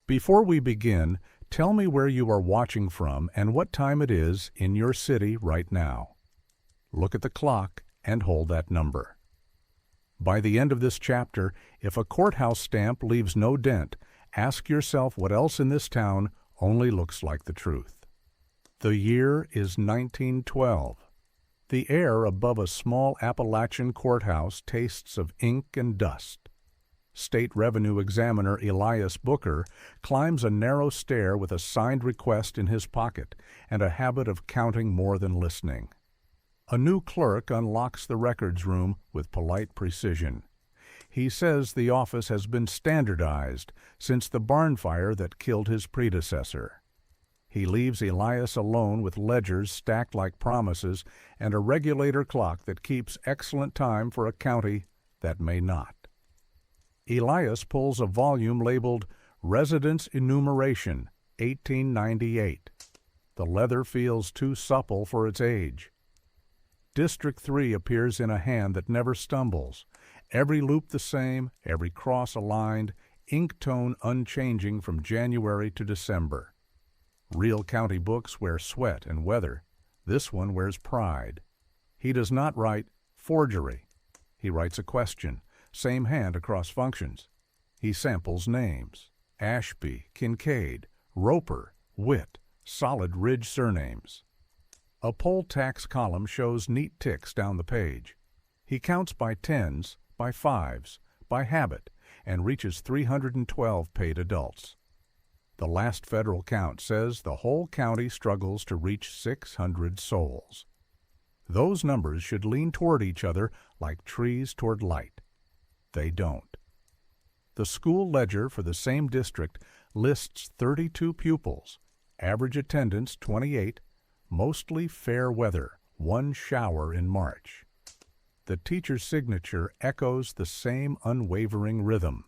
Before we begin, tell me where you are watching from and what time it is in your city right now. Look at the clock and hold that number. By the end of this chapter, if a courthouse stamp leaves no dent, ask yourself what else in this town only looks like the truth. The year is 1912. The air above a small Appalachian courthouse tastes of ink and dust. State Revenue Examiner Elias Booker climbs a narrow stair with a signed request in his pocket and a habit of counting more than listening. A new clerk unlocks the records room with polite precision. He says the office has been standardized since the barn fire that killed his predecessor. He leaves Elias alone with ledgers stacked like promises and a regulator clock that keeps excellent time for a county that may not. Elias pulls a volume labeled Residence Enumeration, 1898. The leather feels too supple for its age. District 3 appears in a hand that never stumbles, every loop the same, every cross aligned, ink tone unchanging from January to December. Real county books wear sweat and weather. This one wears pride. He does not write forgery. He writes a question, same hand across functions. He samples names: Ashby, Kincaid, Roper, Witt, solid ridge surnames. A poll tax column shows neat ticks down the page. He counts by tens, by fives, by habit, and reaches 312 paid adults. The last federal count says the whole county struggles to reach 600 souls. Those numbers should lean toward each other like trees toward light. They don't. The school ledger for the same district lists 32 pupils, average attendance 28, mostly fair weather, one shower in March. The teacher's signature echoes the same unwavering rhythm.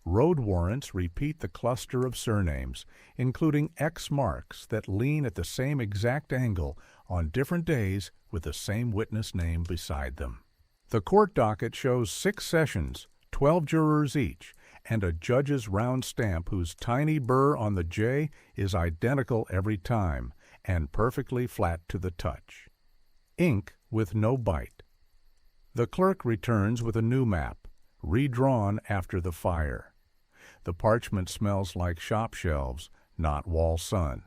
Road warrants repeat the cluster of surnames, including X marks that lean at the same exact angle on different days with the same witness name beside them. The court docket shows 6 sessions, 12 jurors each, and a judge's round stamp whose tiny burr on the J is identical every time and perfectly flat to the touch. Ink with no bite. The clerk returns with a new map, redrawn after the fire. The parchment smells like shop shelves, not wall sun.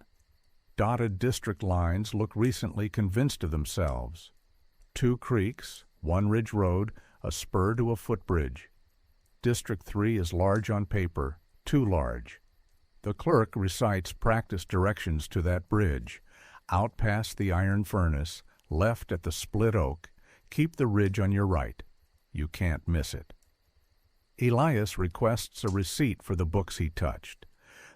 Dotted district lines look recently convinced of themselves. 2 creeks, 1 ridge road, a spur to a footbridge. District 3 is large on paper, too large. The clerk recites practice directions to that bridge. Out past the iron furnace, left at the split oak, keep the ridge on your right. You can't miss it. Elias requests a receipt for the books he touched.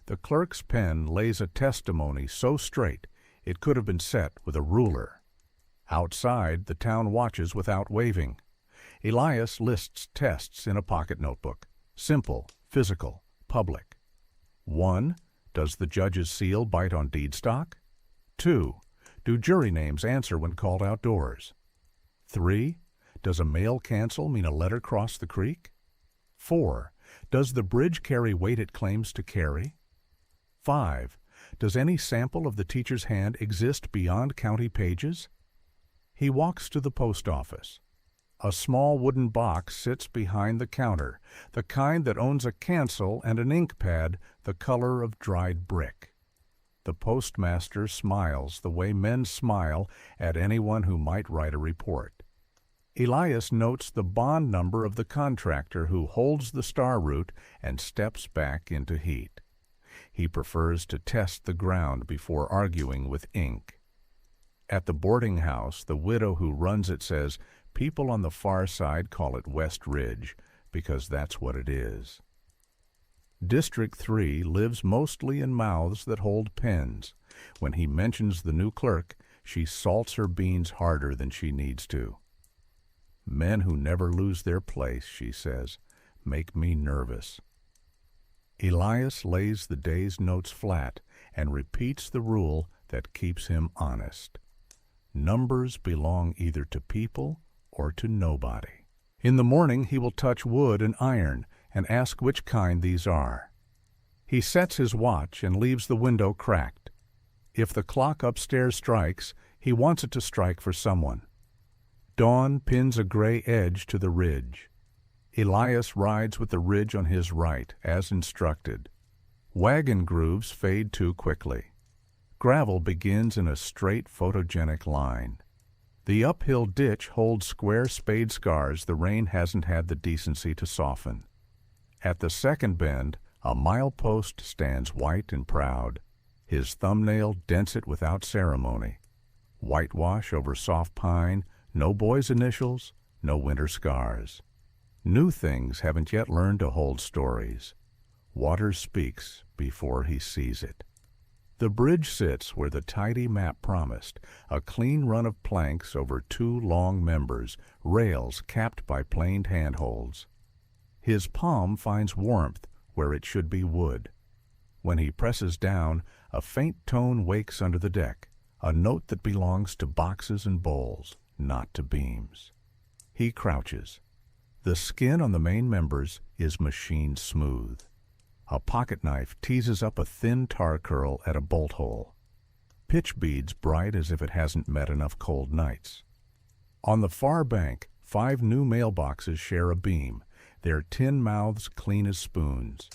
The clerk's pen lays a testimony so straight it could have been set with a ruler. Outside, the town watches without waving. Elias lists tests in a pocket notebook. Simple, physical, public. 1. Does the judge's seal bite on deed stock? 2. Do jury names answer when called outdoors? 3. Does a mail cancel mean a letter crossed the creek? 4. Does the bridge carry weight it claims to carry? 5. Does any sample of the teacher's hand exist beyond county pages? He walks to the post office. A small wooden box sits behind the counter, the kind that owns a cancel and an ink pad the color of dried brick. The postmaster smiles the way men smile at anyone who might write a report. Elias notes the bond number of the contractor who holds the star route and steps back into heat. He prefers to test the ground before arguing with ink. At the boarding house, the widow who runs it says, "People on the far side call it West Ridge, because that's what it is." District 3 lives mostly in mouths that hold pens. When he mentions the new clerk, she salts her beans harder than she needs to. "Men who never lose their place," she says, "make me nervous." Elias lays the day's notes flat and repeats the rule that keeps him honest. Numbers belong either to people or to nobody. In the morning he will touch wood and iron and ask which kind these are. He sets his watch and leaves the window cracked. If the clock upstairs strikes, he wants it to strike for someone. Dawn pins a gray edge to the ridge. Elias rides with the ridge on his right, as instructed. Wagon grooves fade too quickly. Gravel begins in a straight photogenic line. The uphill ditch holds square spade scars the rain hasn't had the decency to soften. At the second bend, a milepost stands white and proud. His thumbnail dents it without ceremony. Whitewash over soft pine, no boy's initials, no winter scars. New things haven't yet learned to hold stories. Water speaks before he sees it. The bridge sits where the tidy map promised, a clean run of planks over two long members, rails capped by planed handholds. His palm finds warmth where it should be wood. When he presses down, a faint tone wakes under the deck, a note that belongs to boxes and bowls, not to beams. He crouches. The skin on the main members is machine smooth. A pocket knife teases up a thin tar curl at a bolt hole. Pitch beads bright as if it hasn't met enough cold nights. On the far bank, 5 new mailboxes share a beam, their tin mouths clean as spoons.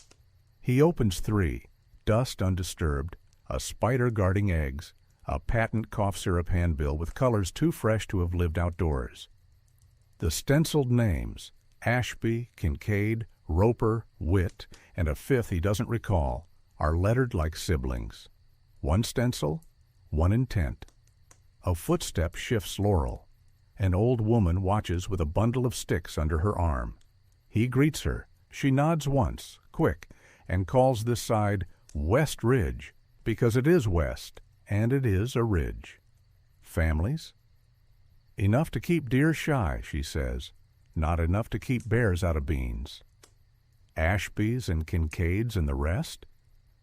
He opens 3, dust undisturbed, a spider guarding eggs, a patent cough syrup handbill with colors too fresh to have lived outdoors. The stenciled names, Ashby, Kincaid, Roper, Witt, and a 5th he doesn't recall, are lettered like siblings. 1 stencil, 1 intent. A footstep shifts Laurel. An old woman watches with a bundle of sticks under her arm. He greets her. She nods once, quick, and calls this side West Ridge, because it is west, and it is a ridge. Families? Enough to keep deer shy, she says. Not enough to keep bears out of beans. Ashbys and Kincaids and the rest?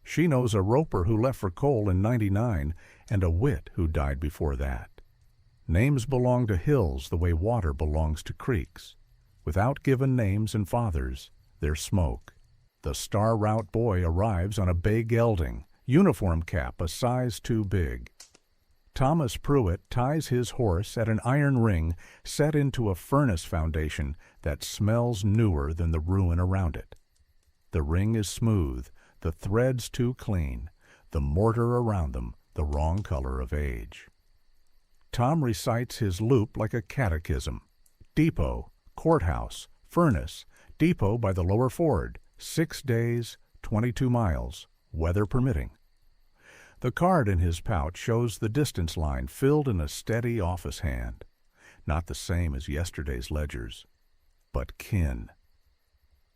She knows a Roper who left for coal in '99 and a Witt who died before that. Names belong to hills the way water belongs to creeks. Without given names and fathers, they're smoke. The Star Route boy arrives on a bay gelding, uniform cap a size too big. Thomas Pruitt ties his horse at an iron ring set into a furnace foundation that smells newer than the ruin around it. The ring is smooth, the threads too clean, the mortar around them the wrong color of age. Tom recites his loop like a catechism. Depot, courthouse, furnace, depot by the lower ford, 6 days, 22 miles, weather permitting. The card in his pouch shows the distance line filled in a steady office hand. Not the same as yesterday's ledgers, but kin.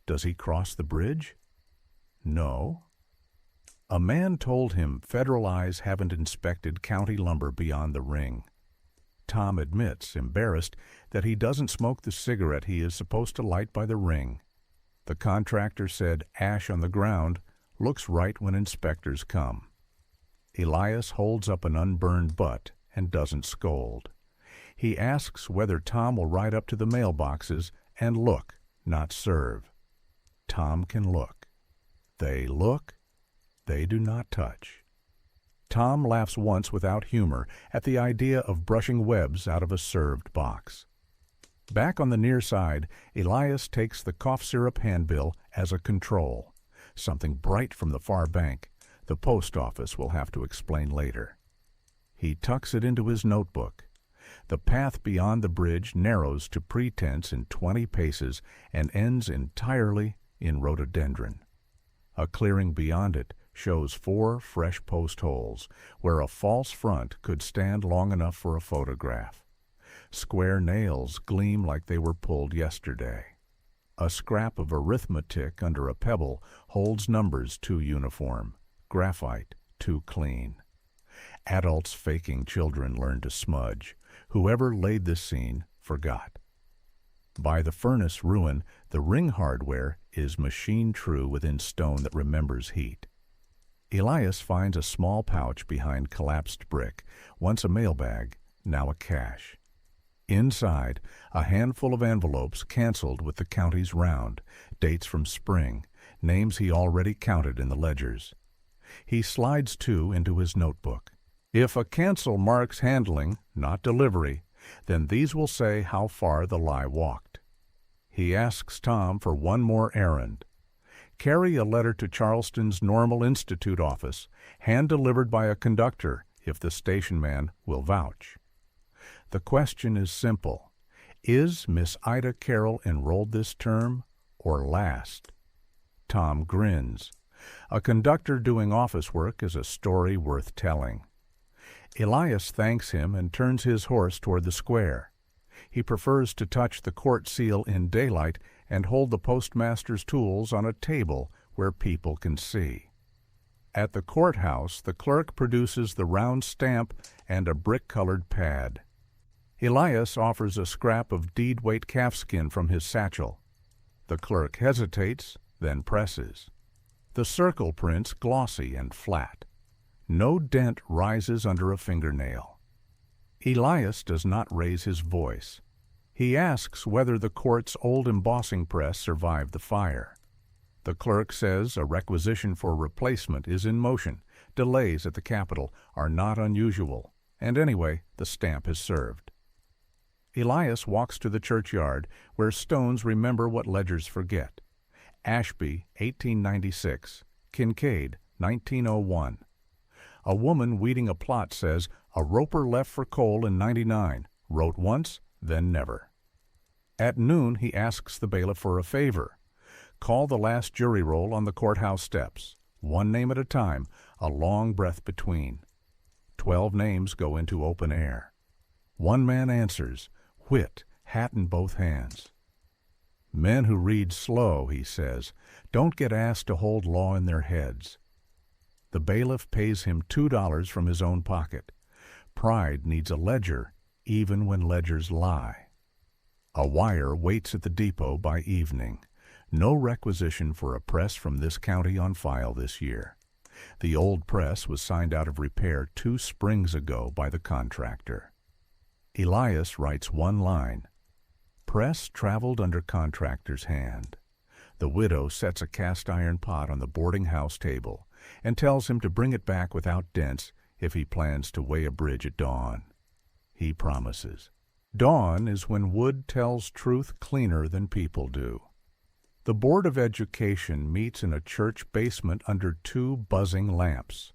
Does he cross the bridge? No. A man told him federal eyes haven't inspected county lumber beyond the ring. Tom admits, embarrassed, that he doesn't smoke the cigarette he is supposed to light by the ring. The contractor said ash on the ground looks right when inspectors come. Elias holds up an unburned butt and doesn't scold. He asks whether Tom will ride up to the mailboxes and look, not serve. Tom can look. They look. They do not touch. Tom laughs once without humor at the idea of brushing webs out of a served box. Back on the near side, Elias takes the cough syrup handbill as a control, something bright from the far bank. The post office will have to explain later. He tucks it into his notebook. The path beyond the bridge narrows to pretense in 20 paces and ends entirely in rhododendron. A clearing beyond it shows 4 fresh post holes where a false front could stand long enough for a photograph. Square nails gleam like they were pulled yesterday. A scrap of arithmetic under a pebble holds numbers too uniform, graphite too clean. Adults faking children learn to smudge. Whoever laid this scene forgot. By the furnace ruin, the ring hardware is machine true within stone that remembers heat. Elias finds a small pouch behind collapsed brick, once a mailbag, now a cache. Inside, a handful of envelopes canceled with the county's round, dates from spring, names he already counted in the ledgers. He slides 2 into his notebook. If a cancel marks handling, not delivery, then these will say how far the lie walked. He asks Tom for one more errand. Carry a letter to Charleston's Normal Institute office, hand-delivered by a conductor, if the station man will vouch. The question is simple. Is Miss Ida Carroll enrolled this term or last? Tom grins. A conductor doing office work is a story worth telling. Elias thanks him and turns his horse toward the square. He prefers to touch the court seal in daylight and hold the postmaster's tools on a table where people can see. At the courthouse, the clerk produces the round stamp and a brick-colored pad. Elias offers a scrap of deed-weight calfskin from his satchel. The clerk hesitates, then presses. The circle prints glossy and flat. No dent rises under a fingernail. Elias does not raise his voice. He asks whether the court's old embossing press survived the fire. The clerk says a requisition for replacement is in motion. Delays at the Capitol are not unusual, and anyway, the stamp is served. Elias walks to the churchyard, where stones remember what ledgers forget. Ashby, 1896. Kincaid, 1901. A woman weeding a plot says, "A roper left for coal in '99, wrote once, then never." At noon, he asks the bailiff for a favor. Call the last jury roll on the courthouse steps, one name at a time, a long breath between. 12 names go into open air. One man answers, Whit, hat in both hands. Men who read slow, he says, don't get asked to hold law in their heads. The bailiff pays him $2 from his own pocket. Pride needs a ledger, even when ledgers lie. A wire waits at the depot by evening. No requisition for a press from this county on file this year. The old press was signed out of repair 2 springs ago by the contractor. Elias writes one line. Press traveled under contractor's hand. The widow sets a cast-iron pot on the boarding-house table and tells him to bring it back without dents if he plans to weigh a bridge at dawn. He promises. Dawn is when wood tells truth cleaner than people do. The Board of Education meets in a church basement under 2 buzzing lamps.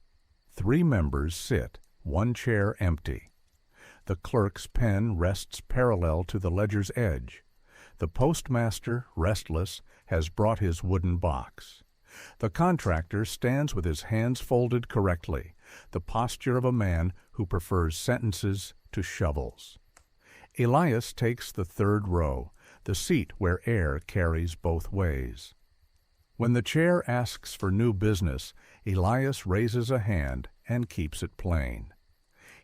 3 members sit, 1 chair empty. The clerk's pen rests parallel to the ledger's edge. The postmaster, restless, has brought his wooden box. The contractor stands with his hands folded correctly, the posture of a man who prefers sentences to shovels. Elias takes the 3rd row, the seat where air carries both ways. When the chair asks for new business, Elias raises a hand and keeps it plain.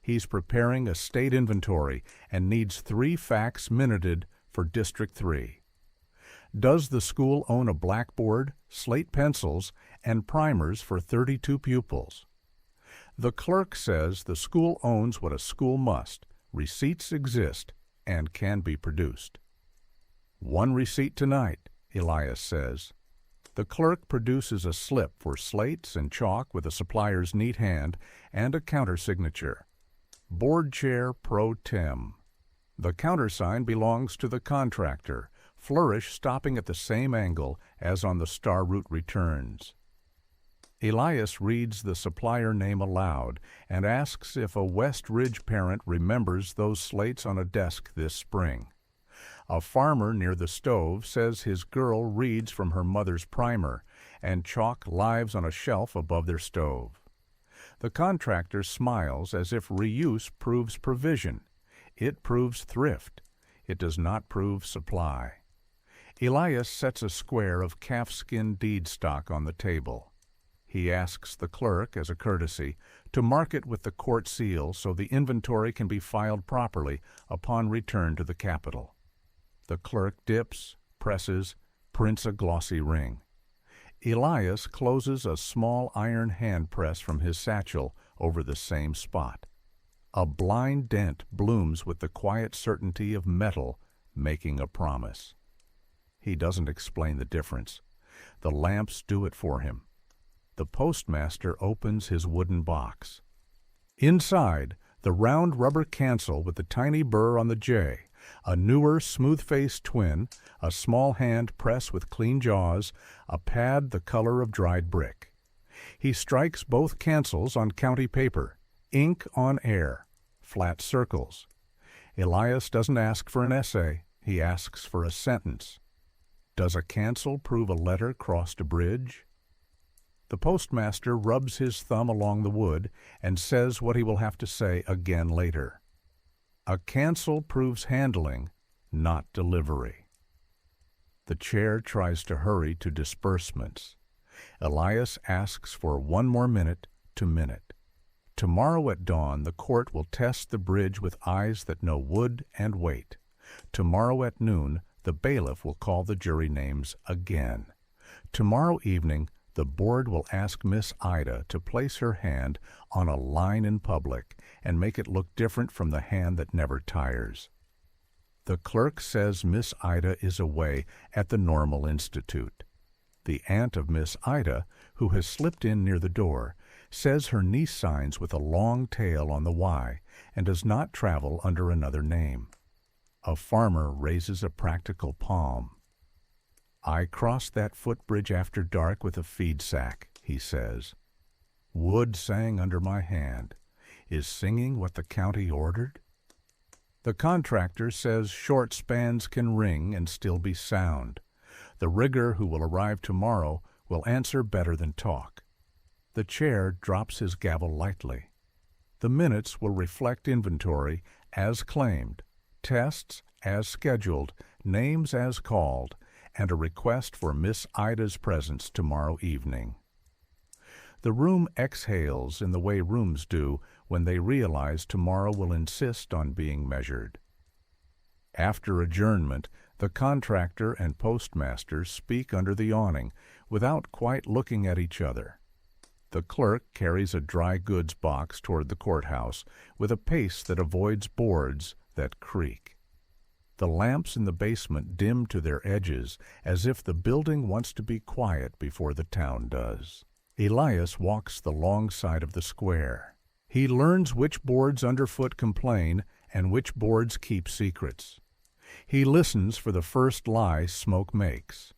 He's preparing a state inventory and needs 3 facts minuted for District 3. Does the school own a blackboard, slate pencils, and primers for 32 pupils? The clerk says the school owns what a school must. Receipts exist and can be produced. 1 receipt tonight, Elias says. The clerk produces a slip for slates and chalk with a supplier's neat hand and a countersignature. Board Chair Pro Tem. The countersign belongs to the contractor, flourish stopping at the same angle as on the star route returns. Elias reads the supplier name aloud and asks if a West Ridge parent remembers those slates on a desk this spring. A farmer near the stove says his girl reads from her mother's primer, and chalk lives on a shelf above their stove. The contractor smiles as if reuse proves provision. It proves thrift. It does not prove supply. Elias sets a square of calfskin deed stock on the table. He asks the clerk, as a courtesy, to mark it with the court seal so the inventory can be filed properly upon return to the Capitol. The clerk dips, presses, prints a glossy ring. Elias closes a small iron hand press from his satchel over the same spot. A blind dent blooms with the quiet certainty of metal making a promise. He doesn't explain the difference. The lamps do it for him. The postmaster opens his wooden box. Inside, the round rubber cancel with the tiny burr on the J, a newer smooth-faced twin, a small hand press with clean jaws, a pad the color of dried brick. He strikes both cancels on county paper, ink on air, flat circles. Elias doesn't ask for an essay, he asks for a sentence. Does a cancel prove a letter crossed a bridge? The postmaster rubs his thumb along the wood and says what he will have to say again later. A cancel proves handling, not delivery. The chair tries to hurry to disbursements. Elias asks for 1 more minute to minute. Tomorrow at dawn the court will test the bridge with eyes that know wood and weight. Tomorrow at noon the bailiff will call the jury names again. Tomorrow evening the board will ask Miss Ida to place her hand on a line in public and make it look different from the hand that never tires. The clerk says Miss Ida is away at the Normal Institute. The aunt of Miss Ida, who has slipped in near the door, says her niece signs with a long tail on the Y and does not travel under another name. A farmer raises a practical palm. I crossed that footbridge after dark with a feed sack, he says. Wood sang under my hand. Is singing what the county ordered? The contractor says short spans can ring and still be sound. The rigger who will arrive tomorrow will answer better than talk. The chair drops his gavel lightly. The minutes will reflect inventory as claimed, tests as scheduled, names as called, and a request for Miss Ida's presence tomorrow evening. The room exhales in the way rooms do when they realize tomorrow will insist on being measured. After adjournment, the contractor and postmaster speak under the awning without quite looking at each other. The clerk carries a dry goods box toward the courthouse with a pace that avoids boards that creak. The lamps in the basement dim to their edges as if the building wants to be quiet before the town does. Elias walks the long side of the square. He learns which boards underfoot complain and which boards keep secrets. He listens for the first lie smoke makes.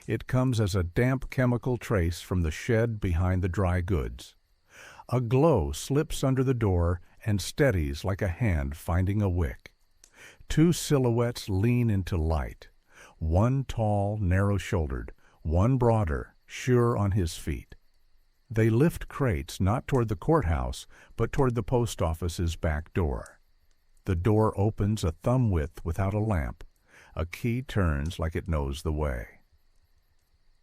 It comes as a damp chemical trace from the shed behind the dry goods. A glow slips under the door and steadies like a hand finding a wick. 2 silhouettes lean into light, one tall, narrow-shouldered, one broader, sure on his feet. They lift crates not toward the courthouse, but toward the post office's back door. The door opens a thumb width without a lamp. A key turns like it knows the way.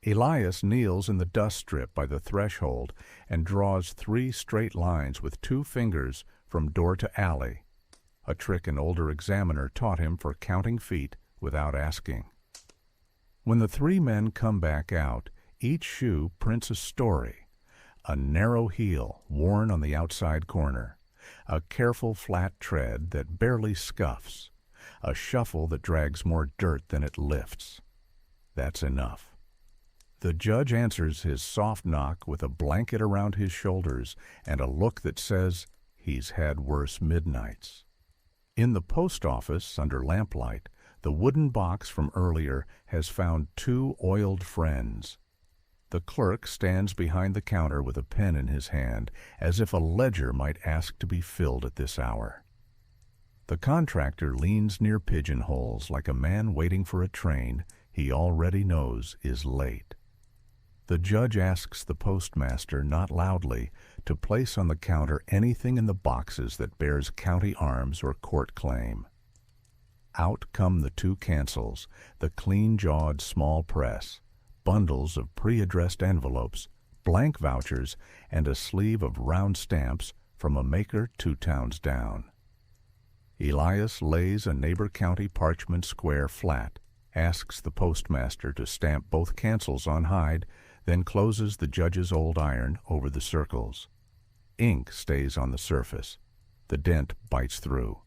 Elias kneels in the dust strip by the threshold and draws 3 straight lines with 2 fingers from door to alley, a trick an older examiner taught him for counting feet without asking. When the 3 men come back out, each shoe prints a story. A narrow heel worn on the outside corner, a careful flat tread that barely scuffs, a shuffle that drags more dirt than it lifts. That's enough. The judge answers his soft knock with a blanket around his shoulders and a look that says he's had worse midnights. In the post office, under lamplight, the wooden box from earlier has found 2 oiled friends. The clerk stands behind the counter with a pen in his hand, as if a ledger might ask to be filled at this hour. The contractor leans near pigeonholes like a man waiting for a train he already knows is late. The judge asks the postmaster, not loudly, to place on the counter anything in the boxes that bears county arms or court claim. Out come the 2 cancels, the clean-jawed small press, bundles of pre-addressed envelopes, blank vouchers, and a sleeve of round stamps from a maker 2 towns down. Elias lays a neighbor county parchment square flat, asks the postmaster to stamp both cancels on hide, then closes the judge's old iron over the circles. Ink stays on the surface. The dent bites through.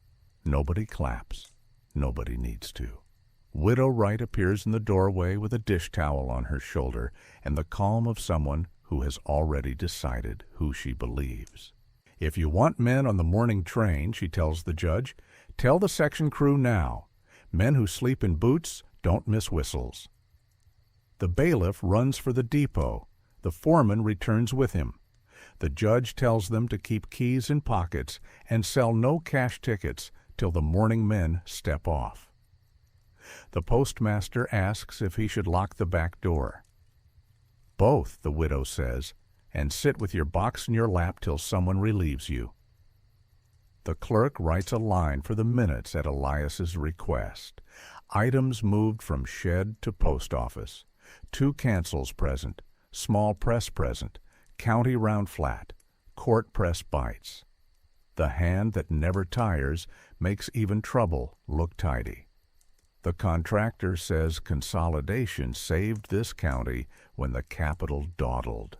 Nobody claps. Nobody needs to. Widow Wright appears in the doorway with a dish towel on her shoulder and the calm of someone who has already decided who she believes. "If you want men on the morning train," she tells the judge, "tell the section crew now. Men who sleep in boots don't miss whistles." The bailiff runs for the depot. The foreman returns with him. The judge tells them to keep keys in pockets and sell no cash tickets till the morning men step off. The postmaster asks if he should lock the back door. "Both," the widow says, "and sit with your box in your lap till someone relieves you." The clerk writes a line for the minutes at Elias's request. Items moved from shed to post office. 2 cancels present, small press present, county round flat, court press bites. The hand that never tires makes even trouble look tidy. The contractor says consolidation saved this county when the capital dawdled.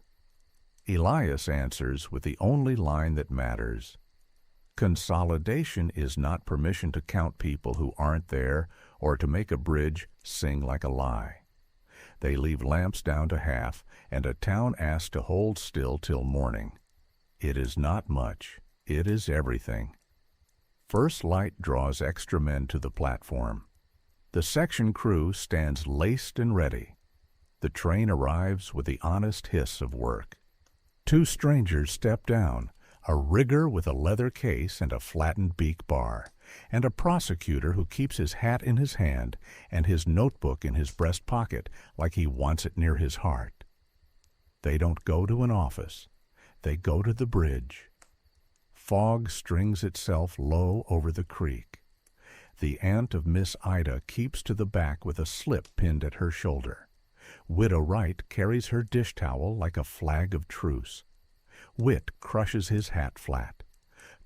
Elias answers with the only line that matters. Consolidation is not permission to count people who aren't there or to make a bridge sing like a lie. They leave lamps down to half and a town asked to hold still till morning. It is not much. It is everything. First light draws extra men to the platform. The section crew stands laced and ready. The train arrives with the honest hiss of work. 2 strangers step down, a rigger with a leather case and a flattened beak bar, and a prosecutor who keeps his hat in his hand and his notebook in his breast pocket like he wants it near his heart. They don't go to an office. They go to the bridge. Fog strings itself low over the creek. The aunt of Miss Ida keeps to the back with a slip pinned at her shoulder. Widow Wright carries her dish towel like a flag of truce. Whit crushes his hat flat.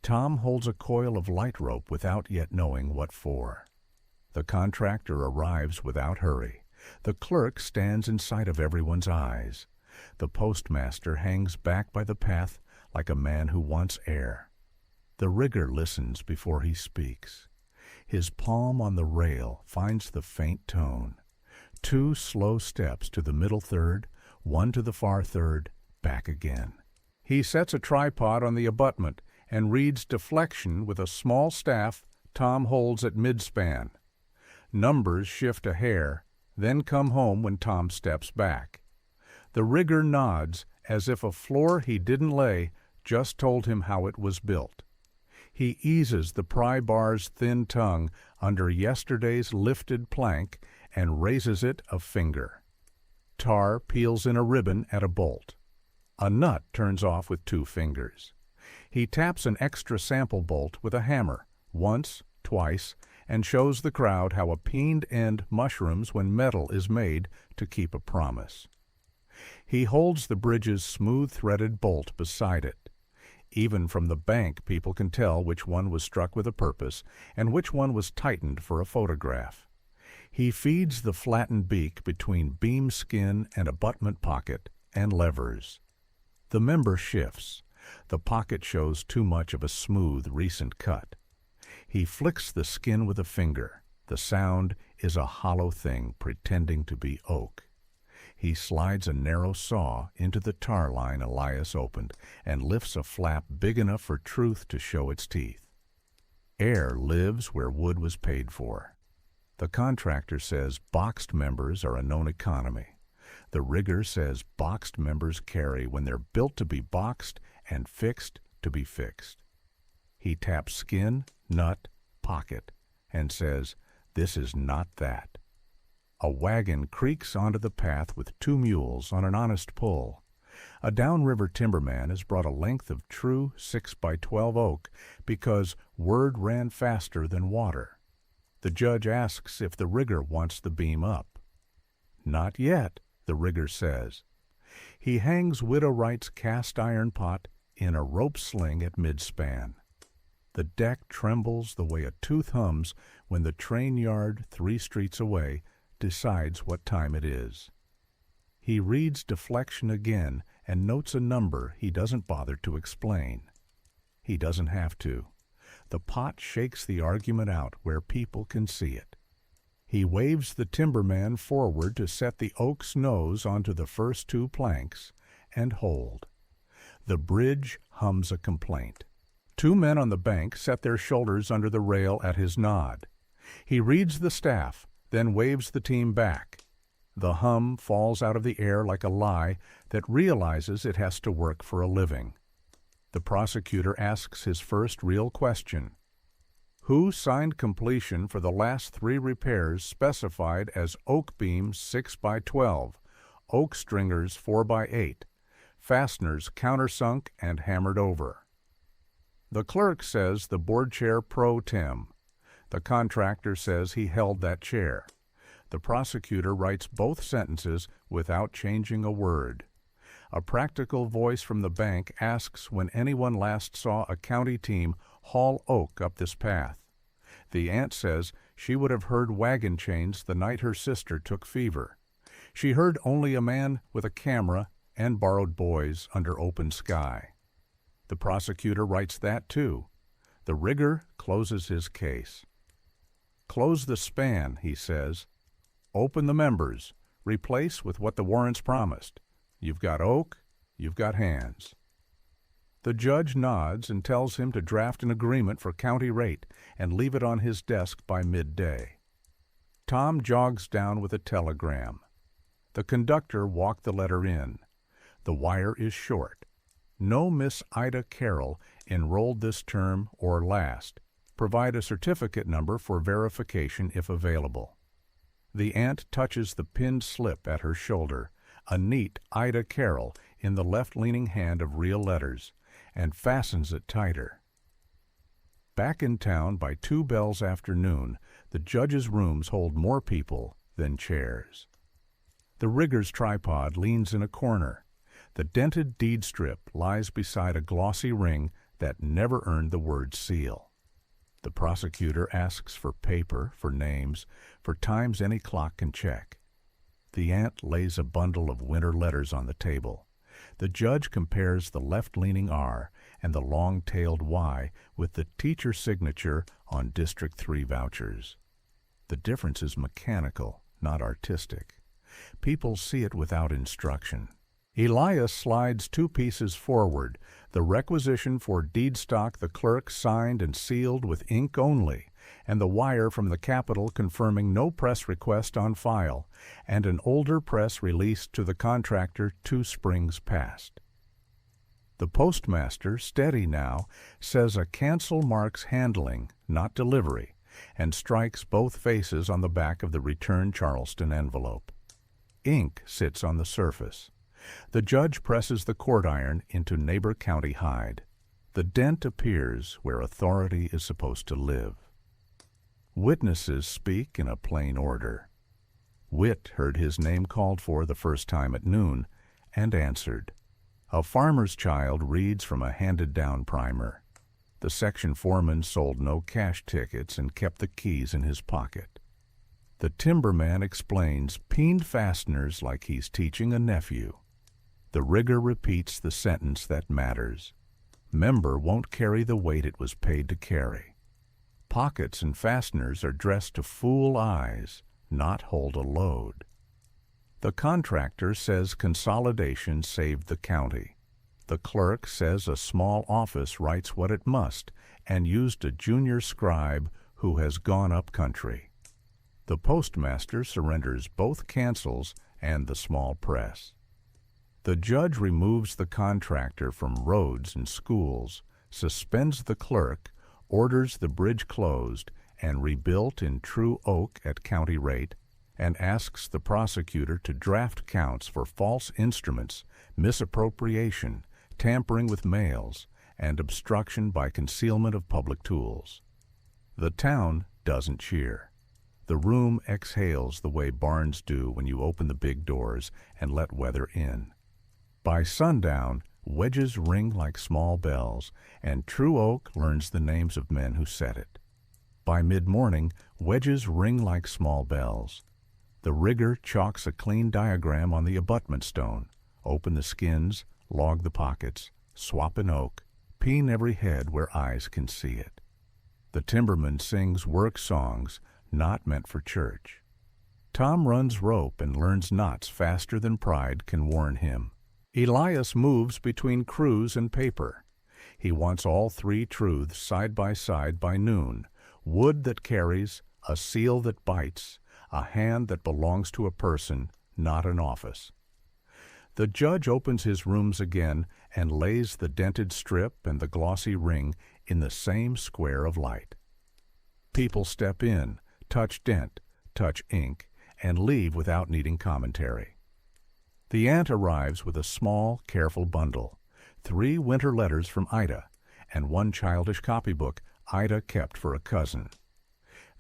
Tom holds a coil of light rope without yet knowing what for. The contractor arrives without hurry. The clerk stands in sight of everyone's eyes. The postmaster hangs back by the path like a man who wants air. The rigger listens before he speaks. His palm on the rail finds the faint tone. 2 slow steps to the middle third, 1 to the far third, back again. He sets a tripod on the abutment and reads deflection with a small staff Tom holds at midspan. Numbers shift a hair, then come home when Tom steps back. The rigger nods as if a floor he didn't lay just told him how it was built. He eases the pry bar's thin tongue under yesterday's lifted plank and raises it a finger. Tar peels in a ribbon at a bolt. A nut turns off with 2 fingers. He taps an extra sample bolt with a hammer, once, twice, and shows the crowd how a peened end mushrooms when metal is made to keep a promise. He holds the bridge's smooth-threaded bolt beside it. Even from the bank people can tell which one was struck with a purpose and which one was tightened for a photograph. He feeds the flattened beak between beam skin and abutment pocket and levers. The member shifts. The pocket shows too much of a smooth, recent cut. He flicks the skin with a finger. The sound is a hollow thing pretending to be oak. He slides a narrow saw into the tar line Elias opened and lifts a flap big enough for truth to show its teeth. Air lives where wood was paid for. The contractor says boxed members are a known economy. The rigger says boxed members carry when they're built to be boxed and fixed to be fixed. He taps skin, nut, pocket, and says, "This is not that." A wagon creaks onto the path with 2 mules on an honest pull. A downriver timberman has brought a length of true 6x12 oak because word ran faster than water. The judge asks if the rigger wants the beam up. "Not yet," the rigger says. He hangs Widow Wright's cast iron pot in a rope sling at midspan. The deck trembles the way a tooth hums when the train yard 3 streets away decides what time it is. He reads deflection again and notes a number he doesn't bother to explain. He doesn't have to. The pot shakes the argument out where people can see it. He waves the timberman forward to set the oak's nose onto the first 2 planks and hold. The bridge hums a complaint. 2 men on the bank set their shoulders under the rail at his nod. He reads the staff, then waves the team back. The hum falls out of the air like a lie that realizes it has to work for a living. The prosecutor asks his first real question. Who signed completion for the last 3 repairs specified as oak beams 6 by 12, oak stringers 4 by 8, fasteners countersunk and hammered over? The clerk says the board chair pro tem. The contractor says he held that chair. The prosecutor writes both sentences without changing a word. A practical voice from the bank asks when anyone last saw a county team haul oak up this path. The aunt says she would have heard wagon chains the night her sister took fever. She heard only a man with a camera and borrowed boys under open sky. The prosecutor writes that too. The rigger closes his case. Close the span, he says. Open the members. Replace with what the warrants promised. You've got oak, you've got hands. The judge nods and tells him to draft an agreement for county rate and leave it on his desk by midday. Tom jogs down with a telegram. The conductor walked the letter in. The wire is short. No Miss Ida Carroll enrolled this term or last. Provide a certificate number for verification if available. The aunt touches the pinned slip at her shoulder, a neat Ida Carroll in the left-leaning hand of real letters, and fastens it tighter. Back in town by 2 bells after noon, the judge's rooms hold more people than chairs. The rigger's tripod leans in a corner. The dented deed strip lies beside a glossy ring that never earned the word seal. The prosecutor asks for paper, for names, for times any clock can check. The aunt lays a bundle of winter letters on the table. The judge compares the left-leaning R and the long-tailed Y with the teacher signature on District 3 vouchers. The difference is mechanical, not artistic. People see it without instruction. Elias slides 2 pieces forward, the requisition for deed stock the clerk signed and sealed with ink only, and the wire from the Capitol confirming no press request on file, and an older press released to the contractor 2 springs past. The postmaster, steady now, says a cancel marks handling, not delivery, and strikes both faces on the back of the returned Charleston envelope. Ink sits on the surface. The judge presses the court iron into neighbor county hide. The dent appears where authority is supposed to live. Witnesses speak in a plain order. Witt heard his name called for the first time at noon and answered. A farmer's child reads from a handed-down primer. The section foreman sold no cash tickets and kept the keys in his pocket. The timberman explains peened fasteners like he's teaching a nephew. The rigger repeats the sentence that matters. Member won't carry the weight it was paid to carry. Pockets and fasteners are dressed to fool eyes, not hold a load. The contractor says consolidation saved the county. The clerk says a small office writes what it must and used a junior scribe who has gone up country. The postmaster surrenders both cancels and the small press. The judge removes the contractor from roads and schools, suspends the clerk, orders the bridge closed and rebuilt in true oak at county rate, and asks the prosecutor to draft counts for false instruments, misappropriation, tampering with mails, and obstruction by concealment of public tools. The town doesn't cheer. The room exhales the way barns do when you open the big doors and let weather in. By sundown, wedges ring like small bells, and True Oak learns the names of men who set it. By mid-morning, wedges ring like small bells. The rigger chalks a clean diagram on the abutment stone, open the skins, log the pockets, swap an oak, peen every head where eyes can see it. The timberman sings work songs not meant for church. Tom runs rope and learns knots faster than pride can warn him. Elias moves between crews and paper. He wants all three truths side by noon: wood that carries, a seal that bites, a hand that belongs to a person, not an office. The judge opens his rooms again and lays the dented strip and the glossy ring in the same square of light. People step in, touch dent, touch ink, and leave without needing commentary. The aunt arrives with a small, careful bundle, 3 winter letters from Ida, and 1 childish copybook Ida kept for a cousin.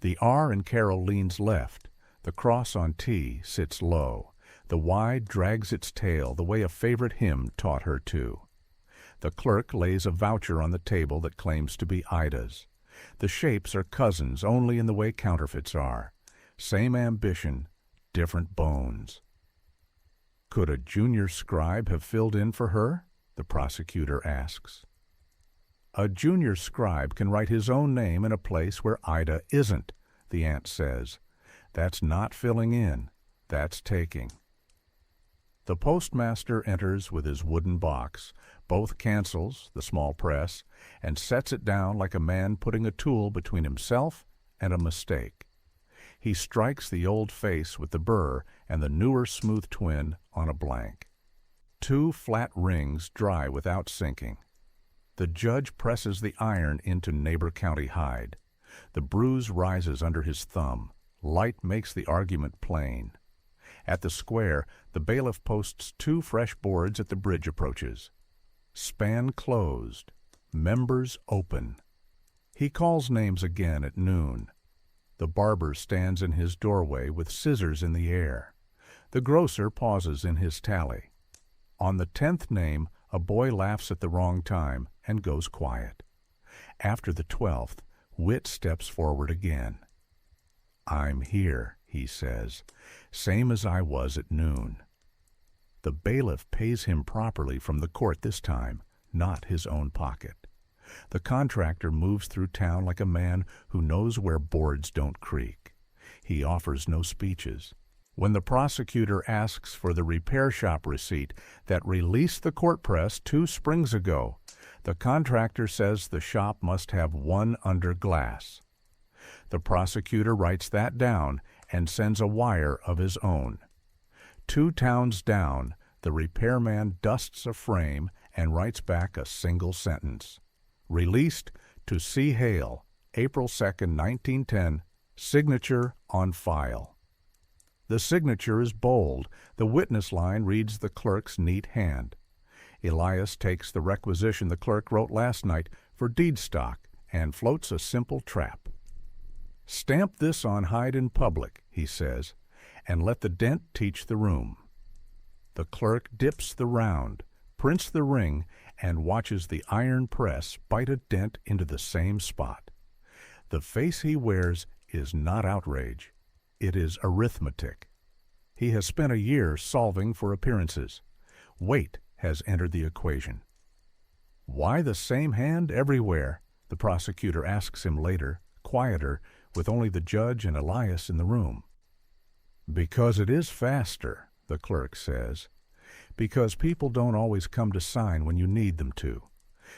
The R in Carol leans left, the cross on T sits low, the Y drags its tail the way a favorite hymn taught her to. The clerk lays a voucher on the table that claims to be Ida's. The shapes are cousins only in the way counterfeits are. Same ambition, different bones. Could a junior scribe have filled in for her? The prosecutor asks. A junior scribe can write his own name in a place where Ida isn't, the aunt says. That's not filling in, that's taking. The postmaster enters with his wooden box, both cancels, the small press, and sets it down like a man putting a tool between himself and a mistake. He strikes the old face with the burr and the newer smooth twin on a blank. 2 flat rings dry without sinking. The judge presses the iron into neighbor county hide. The bruise rises under his thumb. Light makes the argument plain. At the square, the bailiff posts 2 fresh boards at the bridge approaches. Span closed. Members open. He calls names again at noon. The barber stands in his doorway with scissors in the air. The grocer pauses in his tally. On the 10th name, a boy laughs at the wrong time and goes quiet. After the 12th, Wit steps forward again. "I'm here," he says, "same as I was at noon." The bailiff pays him properly from the court this time, not his own pocket. The contractor moves through town like a man who knows where boards don't creak. He offers no speeches. When the prosecutor asks for the repair shop receipt that released the court press 2 springs ago, the contractor says the shop must have 1 under glass. The prosecutor writes that down and sends a wire of his own. 2 towns down, the repairman dusts a frame and writes back a single sentence. Released to C. Hale, April 2nd, 1910, signature on file. The signature is bold. The witness line reads the clerk's neat hand. Elias takes the requisition the clerk wrote last night for deed stock and floats a simple trap. "Stamp this on hide in public," he says, "and let the dent teach the room." The clerk dips the round, prints the ring, and watches the iron press bite a dent into the same spot. The face he wears is not outrage. It is arithmetic. He has spent a year solving for appearances. Weight has entered the equation. "Why the same hand everywhere?" the prosecutor asks him later, quieter, with only the judge and Elias in the room. "Because it is faster," the clerk says. "Because people don't always come to sign when you need them to.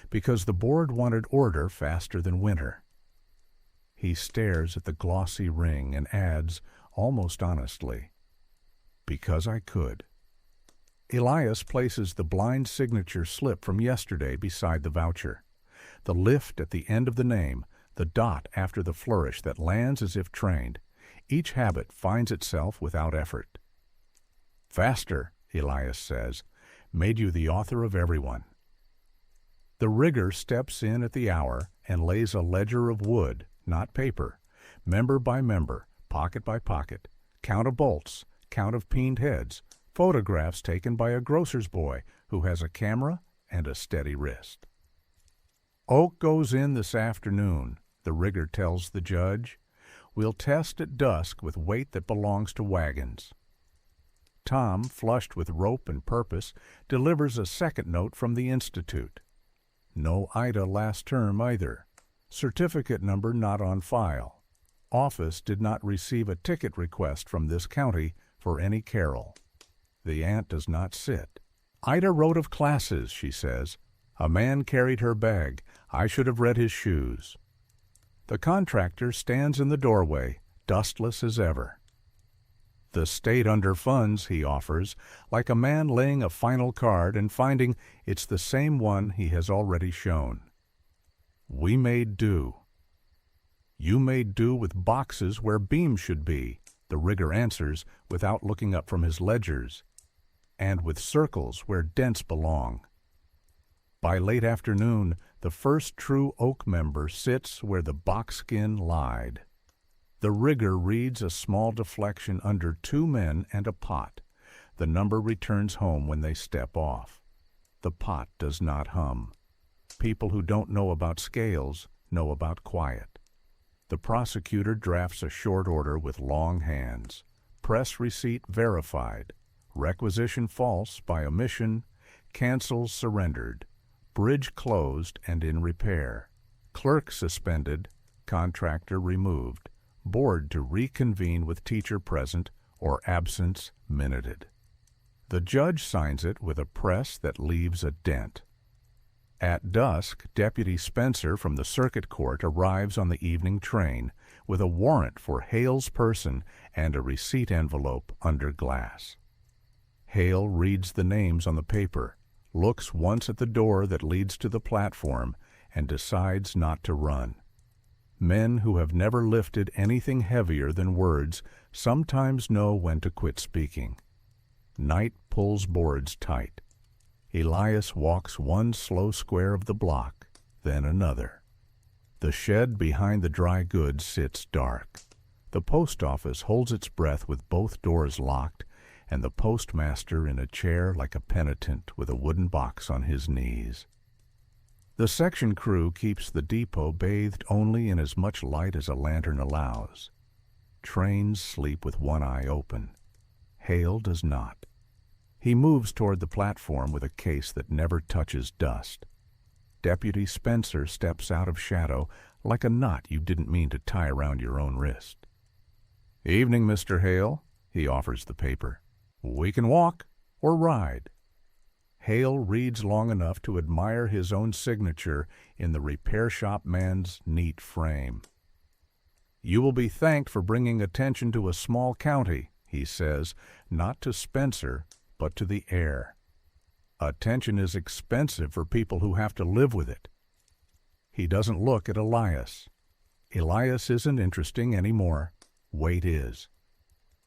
Because the board wanted order faster than winter." He stares at the glossy ring and adds, almost honestly, "Because I could." Elias places the blind signature slip from yesterday beside the voucher. The lift at the end of the name, the dot after the flourish that lands as if trained. Each habit finds itself without effort. "Faster," Elias says, "made you the author of everyone." The rigger steps in at the hour and lays a ledger of wood, not paper, member by member, pocket by pocket, count of bolts, count of peened heads, photographs taken by a grocer's boy who has a camera and a steady wrist. "Oak goes in this afternoon," the rigger tells the judge. "We'll test at dusk with weight that belongs to wagons." Tom, flushed with rope and purpose, delivers a second note from the Institute. No Ida last term either. Certificate number not on file. office did not receive a ticket request from this county for any carol. The aunt does not sit. Ida wrote of classes, she says. A man carried her bag. I should have read his shoes. The contractor stands in the doorway, dustless as ever. The state underfunds, he offers, like a man laying a final card and finding it's the same one he has already shown. We made do. You made do with boxes where beams should be, the rigger answers without looking up from his ledgers, and with circles where dents belong. By late afternoon, the first true oak member sits where the boxskin lied. The rigger reads a small deflection under 2 men and a pot. The number returns home when they step off. The pot does not hum. People who don't know about scales know about quiet. The prosecutor drafts a short order with long hands. Press receipt verified. Requisition false by omission. Cancels surrendered. Bridge closed and in repair. Clerk suspended. Contractor removed. Board to reconvene with teacher present or absence minuted. The judge signs it with a press that leaves a dent. At dusk, Deputy Spencer from the Circuit Court arrives on the evening train with a warrant for Hale's person and a receipt envelope under glass. Hale reads the names on the paper, looks once at the door that leads to the platform, and decides not to run. Men who have never lifted anything heavier than words sometimes know when to quit speaking. Night pulls boards tight. Elias walks one slow square of the block, then another. The shed behind the dry goods sits dark. The post office holds its breath with both doors locked, and the postmaster in a chair like a penitent with a wooden box on his knees. The section crew keeps the depot bathed only in as much light as a lantern allows. Trains sleep with one eye open. Hale does not. He moves toward the platform with a case that never touches dust. Deputy Spencer steps out of shadow like a knot you didn't mean to tie around your own wrist. "Evening, Mr. Hale," he offers the paper. "We can walk or ride." Hale reads long enough to admire his own signature in the repair shop man's neat frame. "You will be thanked for bringing attention to a small county," he says, not to Spencer, but to the air. Attention is expensive for people who have to live with it. He doesn't look at Elias. Elias isn't interesting anymore. Wait is.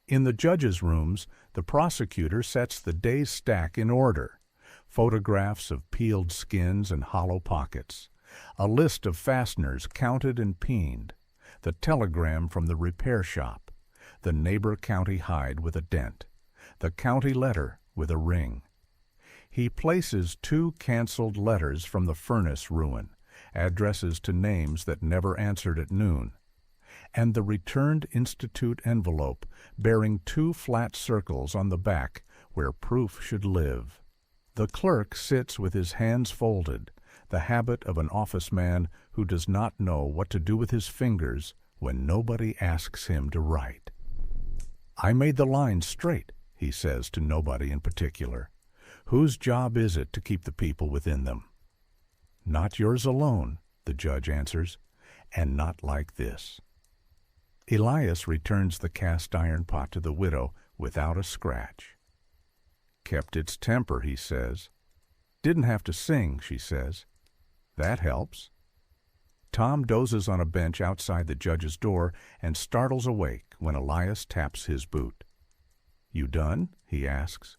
In the judge's rooms, the prosecutor sets the day's stack in order. Photographs of peeled skins and hollow pockets, a list of fasteners counted and peened, the telegram from the repair shop, the neighbor county hide with a dent, the county letter with a ring. He places 2 canceled letters from the furnace ruin, addresses to names that never answered at noon, and the returned institute envelope bearing 2 flat circles on the back where proof should live. The clerk sits with his hands folded, the habit of an office man who does not know what to do with his fingers when nobody asks him to write. "I made the lines straight," he says to nobody in particular. "Whose job is it to keep the people within them?" "Not yours alone," the judge answers, "and not like this." Elias returns the cast iron pot to the widow without a scratch. "Kept its temper," he says. "Didn't have to sing," she says. "That helps." Tom dozes on a bench outside the judge's door and startles awake when Elias taps his boot. "You done?" he asks.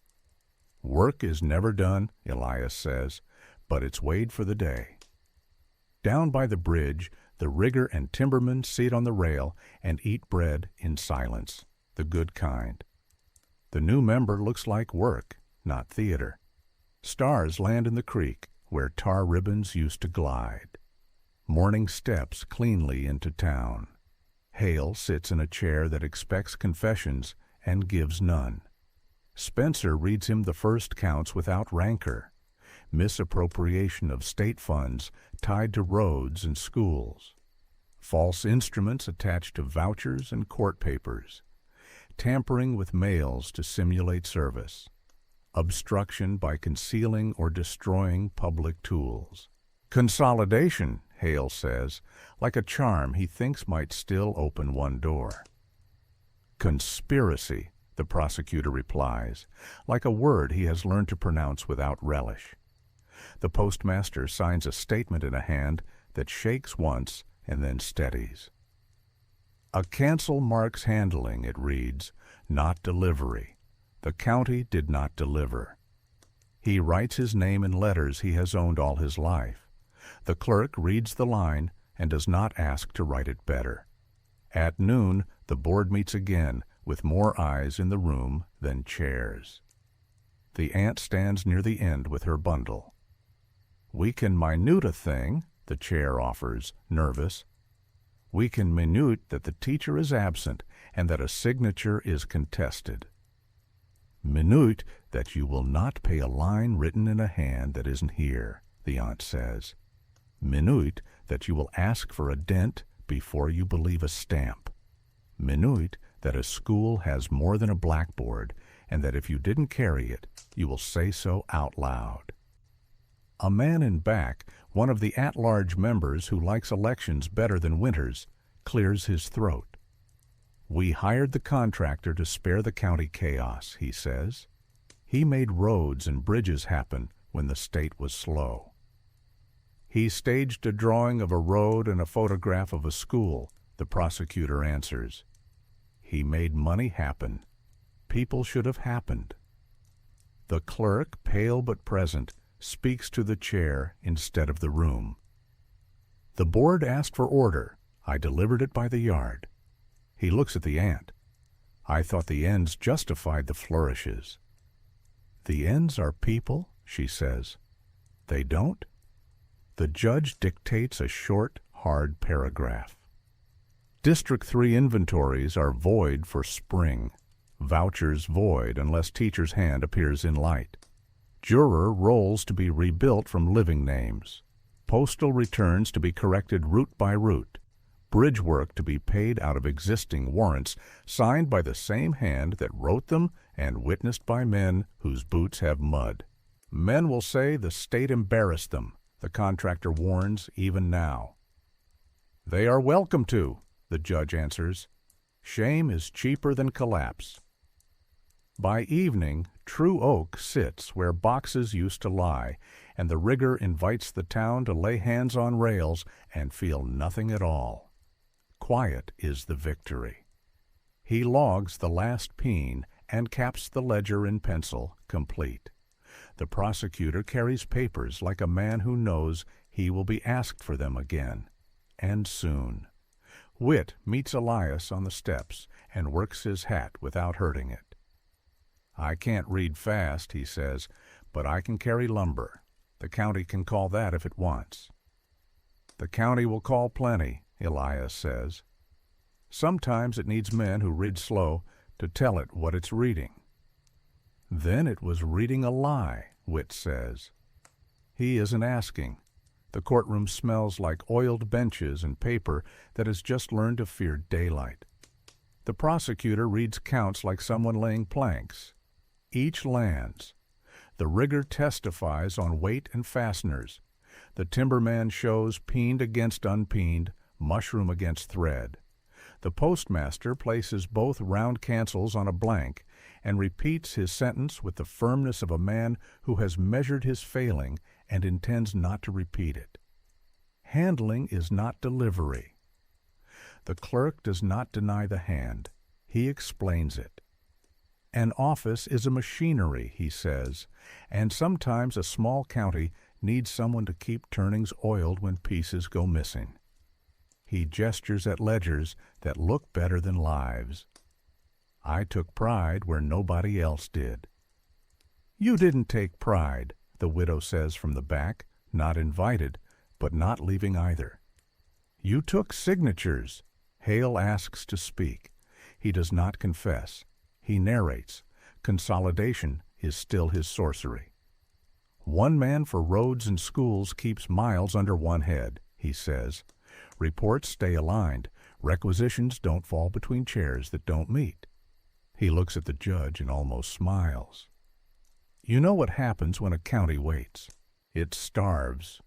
"Work is never done," Elias says, "but it's weighed for the day." Down by the bridge, the rigger and timberman sit on the rail and eat bread in silence, the good kind. The new member looks like work, not theater. Stars land in the creek where tar ribbons used to glide. Morning steps cleanly into town. Hale sits in a chair that expects confessions and gives none. Spencer reads him the first counts without rancor. Misappropriation of state funds tied to roads and schools. false instruments attached to vouchers and court papers, tampering with mails to simulate service, obstruction by concealing or destroying public tools. Consolidation, Hale says, like a charm he thinks might still open one door. Conspiracy, the prosecutor replies, like a word he has learned to pronounce without relish. The postmaster signs a statement in a hand that shakes once and then steadies. A cancel marks handling, it reads, not delivery. The county did not deliver. He writes his name in letters he has owned all his life. The clerk reads the line and does not ask to write it better. At noon, the board meets again, with more eyes in the room than chairs. The aunt stands near the end with her bundle. We can minute a thing, the chair offers, nervous. We can minute that the teacher is absent and that a signature is contested. Minute that you will not pay a line written in a hand that isn't here, the aunt says. Minute that you will ask for a dent before you believe a stamp. Minute that a school has more than a blackboard, and that if you didn't carry it, you will say so out loud. A man in back, one of the at-large members who likes elections better than winters, clears his throat. We hired the contractor to spare the county chaos, he says. He made roads and bridges happen when the state was slow. He staged a drawing of a road and a photograph of a school, the prosecutor answers. He made money happen. People should have happened. The clerk, pale but present, speaks to the chair instead of the room. The board asked for order. I delivered it by the yard. He looks at the aunt. I thought the ends justified the flourishes. The ends are people, she says. They don't? The judge dictates a short, hard paragraph. District 3 inventories are void for spring. Vouchers void unless teacher's hand appears in light. Juror rolls to be rebuilt from living names. Postal returns to be corrected route by route. Bridge work to be paid out of existing warrants, signed by the same hand that wrote them and witnessed by men whose boots have mud. Men will say the state embarrassed them, the contractor warns even now. They are welcome to, the judge answers. Shame is cheaper than collapse. By evening, True Oak sits where boxes used to lie, and the rigger invites the town to lay hands on rails and feel nothing at all. Quiet is the victory. He logs the last peen and caps the ledger in pencil, complete. The prosecutor carries papers like a man who knows he will be asked for them again, and soon. Whit meets Elias on the steps and works his hat without hurting it. I can't read fast, he says, but I can carry lumber. The county can call that if it wants. The county will call plenty, Elias says. Sometimes it needs men who read slow to tell it what it's reading. Then it was reading a lie, Whit says. He isn't asking. The courtroom smells like oiled benches and paper that has just learned to fear daylight. The prosecutor reads counts like someone laying planks. Each lands. The rigger testifies on weight and fasteners. The timberman shows peened against unpeened, mushroom against thread. The postmaster places both round cancels on a blank and repeats his sentence with the firmness of a man who has measured his failing and intends not to repeat it. Handling is not delivery. The clerk does not deny the hand. He explains it. An office is a machinery, he says, and sometimes a small county needs someone to keep turnings oiled when pieces go missing. He gestures at ledgers that look better than lives. I took pride where nobody else did. You didn't take pride, the widow says from the back, not invited, but not leaving either. You took signatures. Hale asks to speak. He does not confess. He narrates. Consolidation is still his sorcery. One man for roads and schools keeps miles under one head, he says. Reports stay aligned. Requisitions don't fall between chairs that don't meet. He looks at the judge and almost smiles. You know what happens when a county waits. It starves.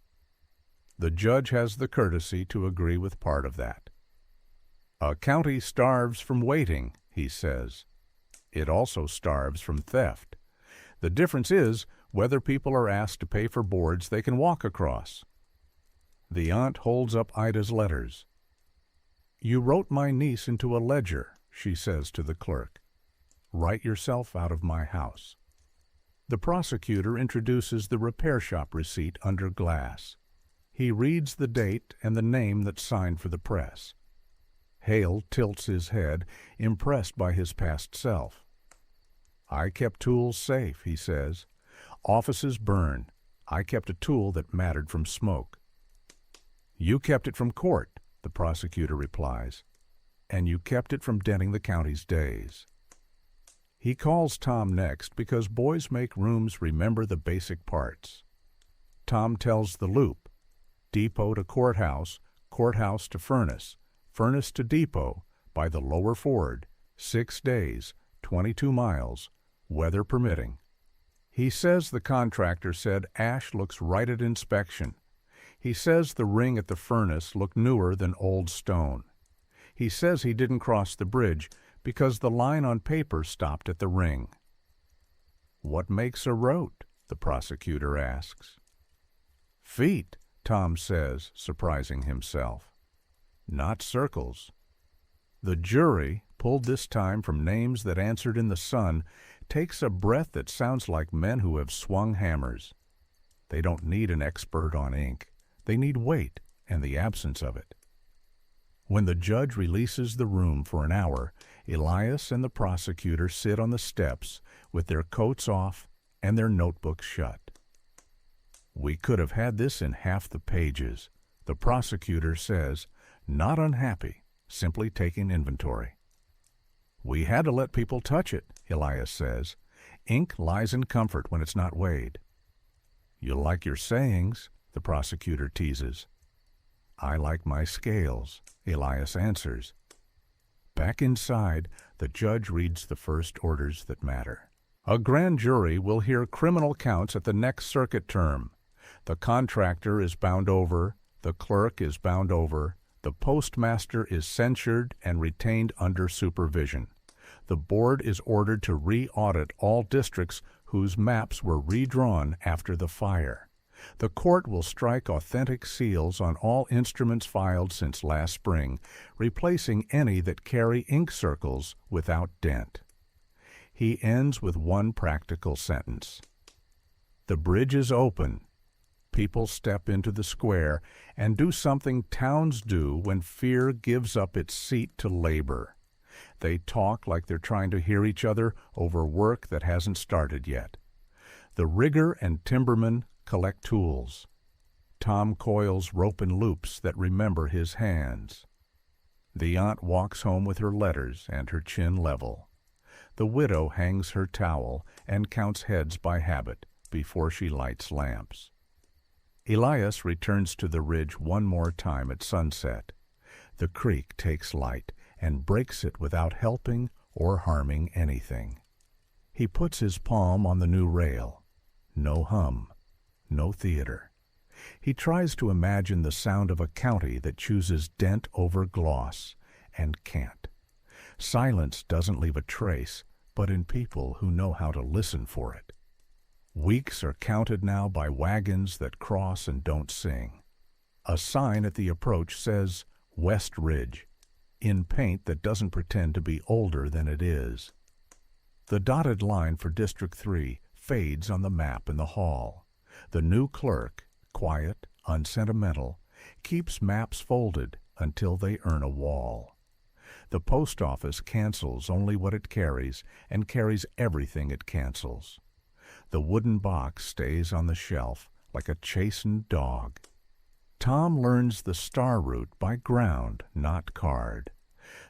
The judge has the courtesy to agree with part of that. A county starves from waiting, he says. It also starves from theft. The difference is whether people are asked to pay for boards they can walk across. The aunt holds up Ida's letters. You wrote my niece into a ledger, she says to the clerk. Write yourself out of my house. The prosecutor introduces the repair shop receipt under glass. He reads the date and the name that's signed for the press. Hale tilts his head, impressed by his past self. I kept tools safe, he says. Offices burn. I kept a tool that mattered from smoke. You kept it from court, the prosecutor replies, and you kept it from denting the county's days. He calls Tom next because boys make rooms remember the basic parts. Tom tells the loop, depot to courthouse, courthouse to furnace, furnace to depot, by the lower ford, 6 days, 22 miles, weather permitting. He says the contractor said ash looks right at inspection. He says the ring at the furnace looked newer than old stone. He says he didn't cross the bridge because the line on paper stopped at the ring. What makes a road? The prosecutor asks. Feet, Tom says, surprising himself. Not circles. The jury, pulled this time from names that answered in the sun, takes a breath that sounds like men who have swung hammers. They don't need an expert on ink. They need weight and the absence of it. When the judge releases the room for an hour, Elias and the prosecutor sit on the steps with their coats off and their notebooks shut. We could have had this in half the pages, the prosecutor says, not unhappy, simply taking inventory. We had to let people touch it, Elias says. Ink lies in comfort when it's not weighed. You like your sayings, the prosecutor teases. I like my scales, Elias answers. Back inside, the judge reads the first orders that matter. A grand jury will hear criminal counts at the next circuit term. The contractor is bound over, the clerk is bound over, the postmaster is censured and retained under supervision. The board is ordered to re-audit all districts whose maps were redrawn after the fire. The court will strike authentic seals on all instruments filed since last spring, replacing any that carry ink circles without dent. He ends with one practical sentence. The bridge is open. People step into the square and do something towns do when fear gives up its seat to labor. They talk like they're trying to hear each other over work that hasn't started yet. The rigger and timberman collect tools. Tom coils rope and loops that remember his hands. The aunt walks home with her letters and her chin level. The widow hangs her towel and counts heads by habit before she lights lamps. Elias returns to the ridge one more time at sunset. The creek takes light and breaks it without helping or harming anything. He puts his palm on the new rail. No hum. No theater. He tries to imagine the sound of a county that chooses dent over gloss, and can't. Silence doesn't leave a trace, but in people who know how to listen for it. Weeks are counted now by wagons that cross and don't sing. A sign at the approach says, West Ridge, in paint that doesn't pretend to be older than it is. The dotted line for District 3 fades on the map in the hall. The new clerk, quiet, unsentimental, keeps maps folded until they earn a wall. The post office cancels only what it carries and carries everything it cancels. The wooden box stays on the shelf like a chastened dog. Tom learns the star route by ground, not card.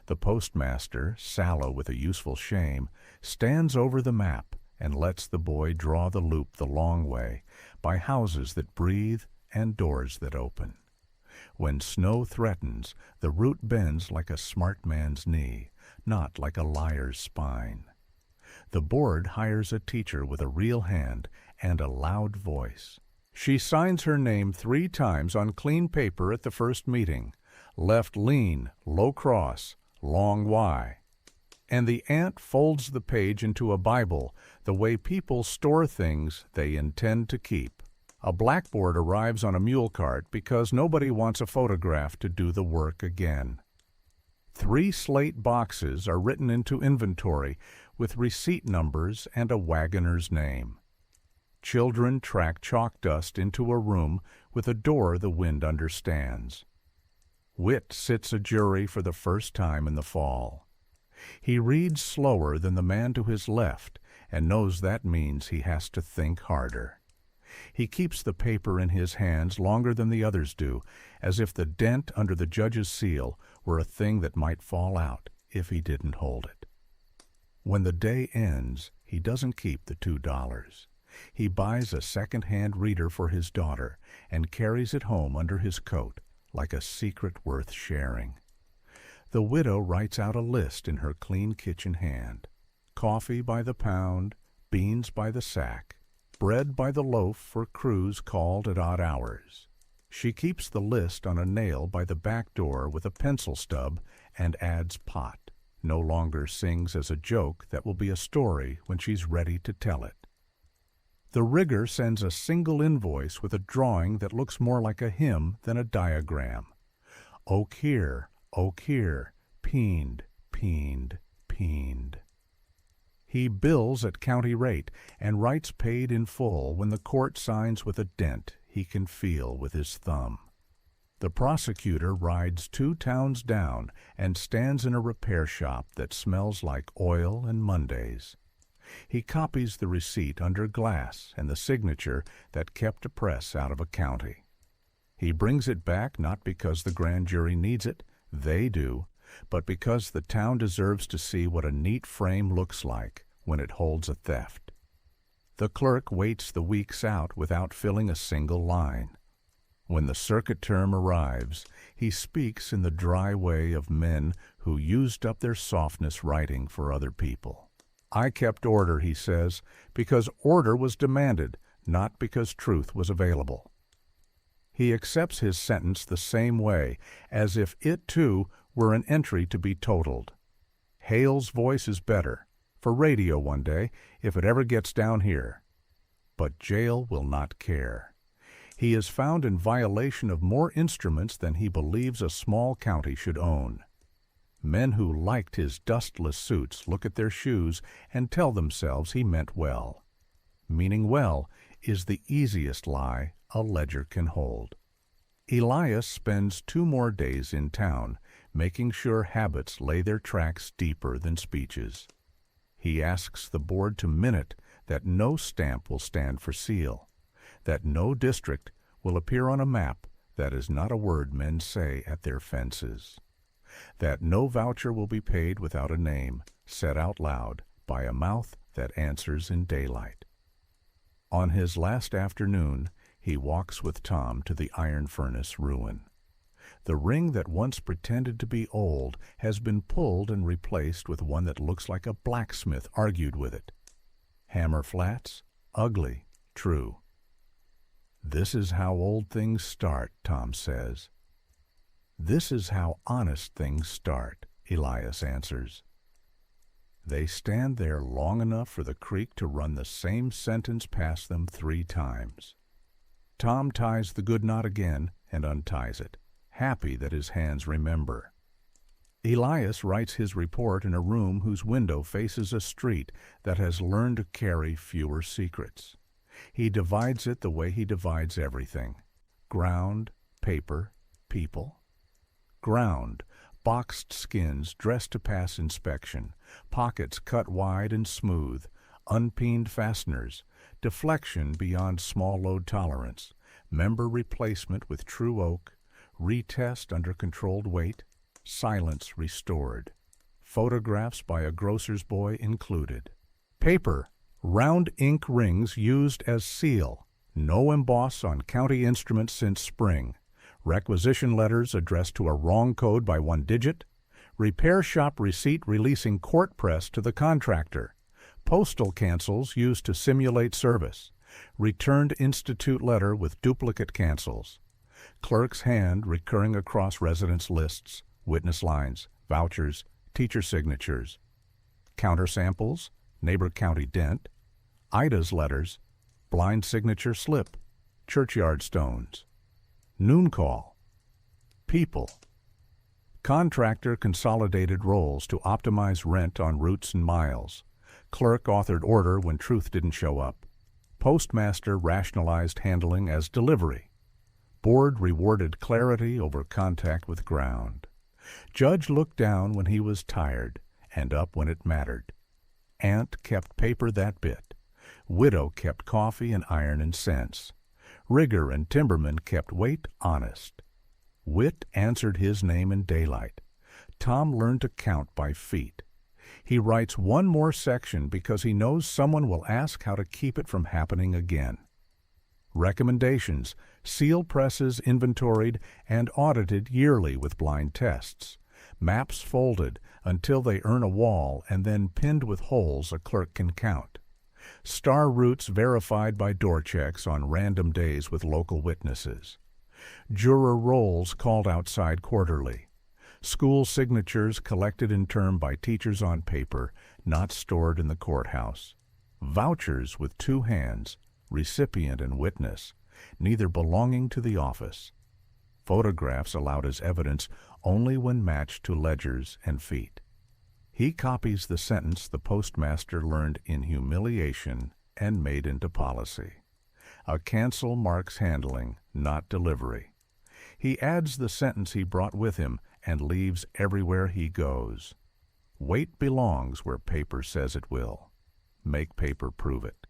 The postmaster, sallow with a useful shame, stands over the map and lets the boy draw the loop the long way by houses that breathe and doors that open. When snow threatens, the root bends like a smart man's knee, not like a liar's spine. The board hires a teacher with a real hand and a loud voice. She signs her name 3 times on clean paper at the first meeting. Left lean, low cross, long Y. And the aunt folds the page into a Bible, the way people store things they intend to keep. A blackboard arrives on a mule cart because nobody wants a photograph to do the work again. 3 slate boxes are written into inventory with receipt numbers and a wagoner's name. Children track chalk dust into a room with a door the wind understands. Wit sits a jury for the first time in the fall. He reads slower than the man to his left and knows that means he has to think harder. He keeps the paper in his hands longer than the others do, as if the dent under the judge's seal were a thing that might fall out if he didn't hold it. When the day ends, he doesn't keep the $2. He buys a second-hand reader for his daughter and carries it home under his coat like a secret worth sharing. The widow writes out a list in her clean kitchen hand. Coffee by the pound, beans by the sack, bread by the loaf for crews called at odd hours. She keeps the list on a nail by the back door with a pencil stub and adds pot. No longer sings as a joke that will be a story when she's ready to tell it. The rigger sends a single invoice with a drawing that looks more like a hymn than a diagram. Oak here, peened, peened, peened. He bills at county rate and writes paid in full when the court signs with a dent he can feel with his thumb. The prosecutor rides 2 towns down and stands in a repair shop that smells like oil and Mondays. He copies the receipt under glass and the signature that kept a press out of a county. He brings it back not because the grand jury needs it, they do, but because the town deserves to see what a neat frame looks like when it holds a theft. The clerk waits the weeks out without filling a single line. When the circuit term arrives, he speaks in the dry way of men who used up their softness writing for other people. I kept order, he says, because order was demanded, not because truth was available. He accepts his sentence the same way, as if it, too, were an entry to be totaled. Hale's voice is better, for radio one day, if it ever gets down here. But jail will not care. He is found in violation of more instruments than he believes a small county should own. Men who liked his dustless suits look at their shoes and tell themselves he meant well. Meaning well is the easiest lie a ledger can hold. Elias spends 2 more days in town, making sure habits lay their tracks deeper than speeches. He asks the board to minute that no stamp will stand for seal, that no district will appear on a map that is not a word men say at their fences, that no voucher will be paid without a name said out loud by a mouth that answers in daylight. On his last afternoon, he walks with Tom to the iron furnace ruin. The ring that once pretended to be old has been pulled and replaced with one that looks like a blacksmith argued with it. Hammer flats, ugly, true. This is how old things start, Tom says. This is how honest things start, Elias answers. They stand there long enough for the creek to run the same sentence past them 3 times. Tom ties the good knot again and unties it, happy that his hands remember. Elias writes his report in a room whose window faces a street that has learned to carry fewer secrets. He divides it the way he divides everything: ground, paper, people. Ground, boxed skins dressed to pass inspection, pockets cut wide and smooth, unpeened fasteners, deflection beyond small load tolerance, member replacement with true oak, retest under controlled weight, silence restored, photographs by a grocer's boy included. Paper, round ink rings used as seal, no emboss on county instruments since spring, requisition letters addressed to a wrong code by 1 digit, repair shop receipt releasing court press to the contractor, postal cancels used to simulate service, returned institute letter with duplicate cancels, clerk's hand recurring across residence lists, witness lines, vouchers, teacher signatures, counter samples, neighbor county dent, Ida's letters, blind signature slip, churchyard stones, noon call, people, contractor consolidated rolls to optimize rent on routes and miles, clerk authored order when truth didn't show up, postmaster rationalized handling as delivery, board rewarded clarity over contact with ground, judge looked down when he was tired and up when it mattered, aunt kept paper that bit, widow kept coffee and iron and cents, rigger and timberman kept weight honest, wit answered his name in daylight, Tom learned to count by feet. He writes one more section because he knows someone will ask how to keep it from happening again. Recommendations, seal presses inventoried and audited yearly with blind tests. Maps folded until they earn a wall and then pinned with holes a clerk can count. Star routes verified by door checks on random days with local witnesses. Juror rolls called outside quarterly. School signatures collected in term by teachers on paper, not stored in the courthouse. Vouchers with 2 hands, recipient and witness, neither belonging to the office. Photographs allowed as evidence only when matched to ledgers and feet. He copies the sentence the postmaster learned in humiliation and made into policy. A cancel marks handling, not delivery. He adds the sentence he brought with him and leaves everywhere he goes. Weight belongs where paper says it will. Make paper prove it.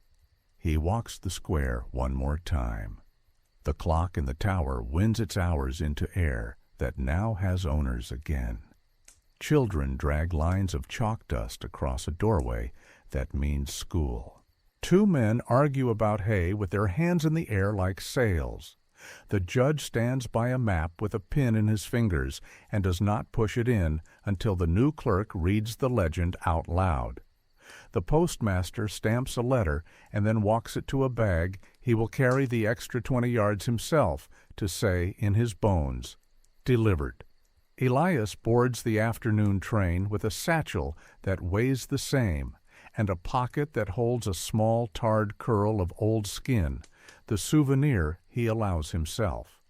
He walks the square one more time. The clock in the tower wins its hours into air that now has owners again. Children drag lines of chalk dust across a doorway that means school. 2 men argue about hay with their hands in the air like sails. The judge stands by a map with a pin in his fingers and does not push it in until the new clerk reads the legend out loud. The postmaster stamps a letter and then walks it to a bag he will carry the extra 20 yards himself to say in his bones, "Delivered." Elias boards the afternoon train with a satchel that weighs the same and a pocket that holds a small tarred curl of old skin, the souvenir he allows himself.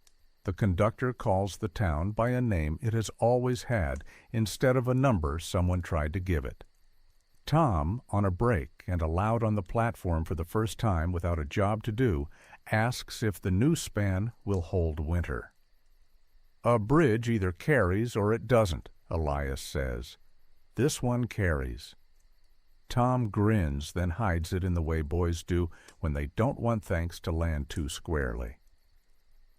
The conductor calls the town by a name it has always had instead of a number someone tried to give it. Tom, on a break and allowed on the platform for the first time without a job to do, asks if the new span will hold winter. "A bridge either carries or it doesn't," Elias says. "This one carries." Tom grins, then hides it in the way boys do when they don't want thanks to land too squarely.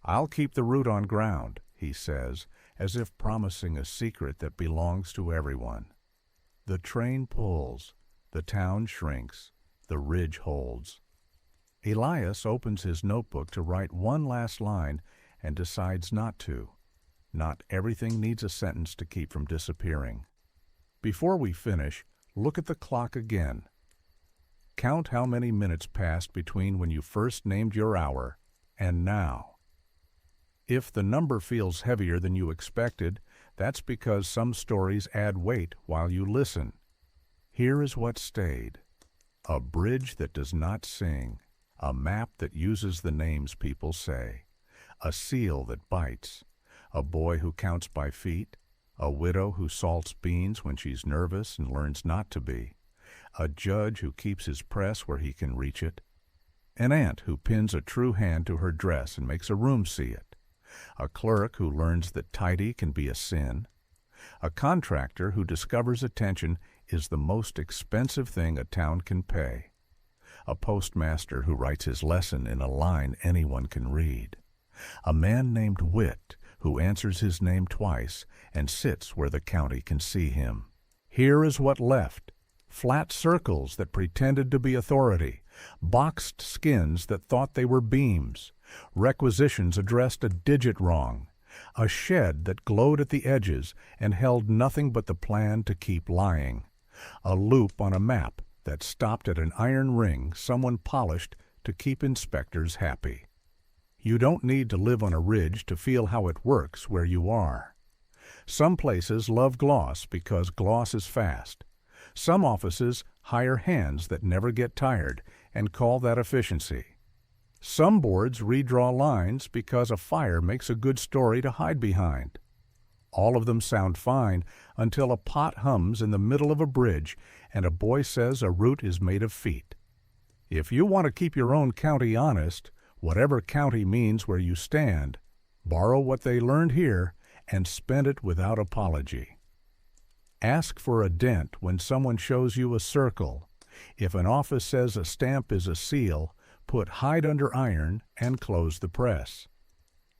"I'll keep the route on ground," he says, as if promising a secret that belongs to everyone. The train pulls, the town shrinks, the ridge holds. Elias opens his notebook to write one last line and decides not to. Not everything needs a sentence to keep from disappearing. Before we finish, look at the clock again. Count how many minutes passed between when you first named your hour and now. If the number feels heavier than you expected, that's because some stories add weight while you listen. Here is what stayed. A bridge that does not sing, a map that uses the names people say, a seal that bites, a boy who counts by feet, a widow who salts beans when she's nervous and learns not to be, a judge who keeps his press where he can reach it, an aunt who pins a true hand to her dress and makes a room see it, a clerk who learns that tidy can be a sin, a contractor who discovers attention is the most expensive thing a town can pay, a postmaster who writes his lesson in a line anyone can read, a man named Wit who answers his name twice and sits where the county can see him. Here is what left: flat circles that pretended to be authority, boxed skins that thought they were beams, requisitions addressed a digit wrong, a shed that glowed at the edges and held nothing but the plan to keep lying, a loop on a map that stopped at an iron ring someone polished to keep inspectors happy. You don't need to live on a ridge to feel how it works where you are. Some places love gloss because gloss is fast. Some offices hire hands that never get tired and call that efficiency. Some boards redraw lines because a fire makes a good story to hide behind. All of them sound fine until a pot hums in the middle of a bridge and a boy says a route is made of feet. If you want to keep your own county honest, whatever county means where you stand, borrow what they learned here and spend it without apology. Ask for a dent when someone shows you a circle. If an office says a stamp is a seal, put hide under iron and close the press.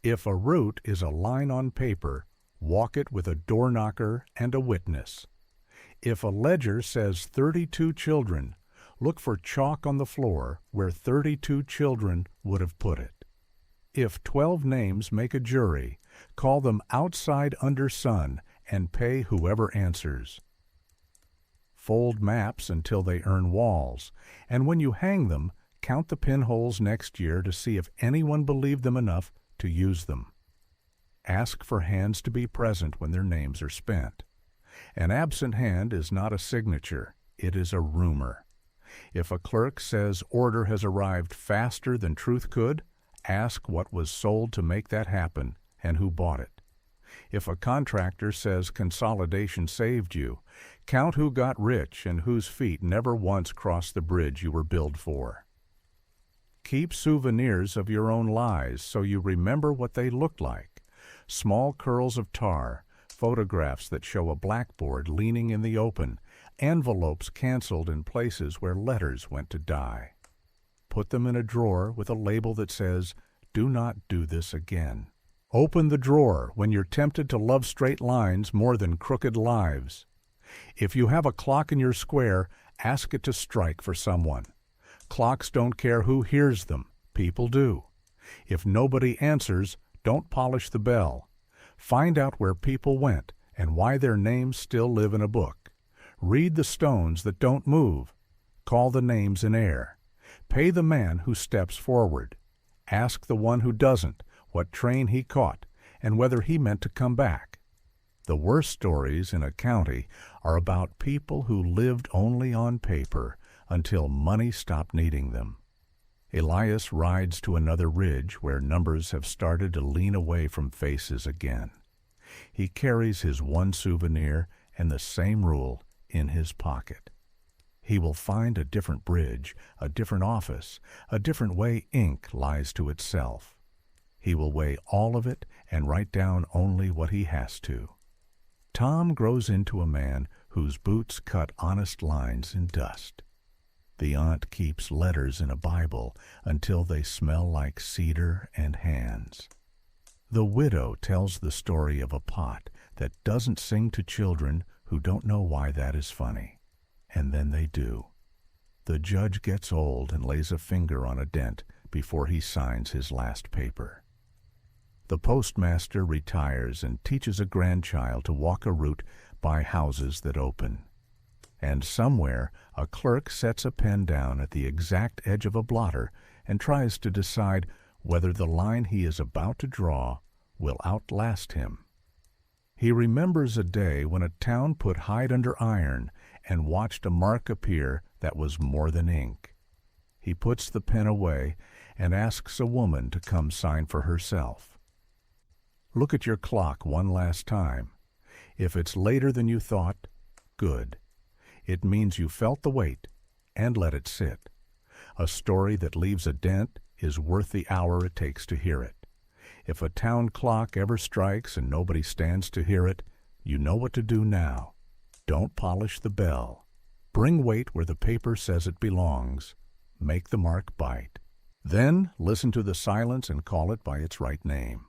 If a route is a line on paper, walk it with a door knocker and a witness. If a ledger says 32 children, look for chalk on the floor where 32 children would have put it. If 12 names make a jury, call them outside under sun and pay whoever answers. Fold maps until they earn walls, and when you hang them, count the pinholes next year to see if anyone believed them enough to use them. Ask for hands to be present when their names are spent. An absent hand is not a signature, it is a rumor. If a clerk says order has arrived faster than truth could, ask what was sold to make that happen and who bought it. If a contractor says consolidation saved you, count who got rich and whose feet never once crossed the bridge you were billed for. Keep souvenirs of your own lies so you remember what they looked like. Small curls of tar, photographs that show a blackboard leaning in the open, envelopes canceled in places where letters went to die. Put them in a drawer with a label that says, "Do not do this again." Open the drawer when you're tempted to love straight lines more than crooked lives. If you have a clock in your square, ask it to strike for someone. Clocks don't care who hears them. People do. If nobody answers, don't polish the bell. Find out where people went and why their names still live in a book. Read the stones that don't move. Call the names in air. Pay the man who steps forward. Ask the one who doesn't what train he caught and whether he meant to come back. The worst stories in a county are about people who lived only on paper until money stopped needing them. Elias rides to another ridge where numbers have started to lean away from faces again. He carries his one souvenir and the same rule in his pocket. He will find a different bridge, a different office, a different way ink lies to itself. He will weigh all of it and write down only what he has to. Tom grows into a man whose boots cut honest lines in dust. The aunt keeps letters in a Bible until they smell like cedar and hands. The widow tells the story of a pot that doesn't sing to children who don't know why that is funny. And then they do. The judge gets old and lays a finger on a dent before he signs his last paper. The postmaster retires and teaches a grandchild to walk a route by houses that open. And somewhere a clerk sets a pen down at the exact edge of a blotter and tries to decide whether the line he is about to draw will outlast him. He remembers a day when a town put hide under iron and watched a mark appear that was more than ink. He puts the pen away and asks a woman to come sign for herself. Look at your clock one last time. If it's later than you thought, good. It means you felt the weight and let it sit. A story that leaves a dent is worth the hour it takes to hear it. If a town clock ever strikes and nobody stands to hear it, you know what to do now. Don't polish the bell. Bring weight where the paper says it belongs. Make the mark bite. Then listen to the silence and call it by its right name.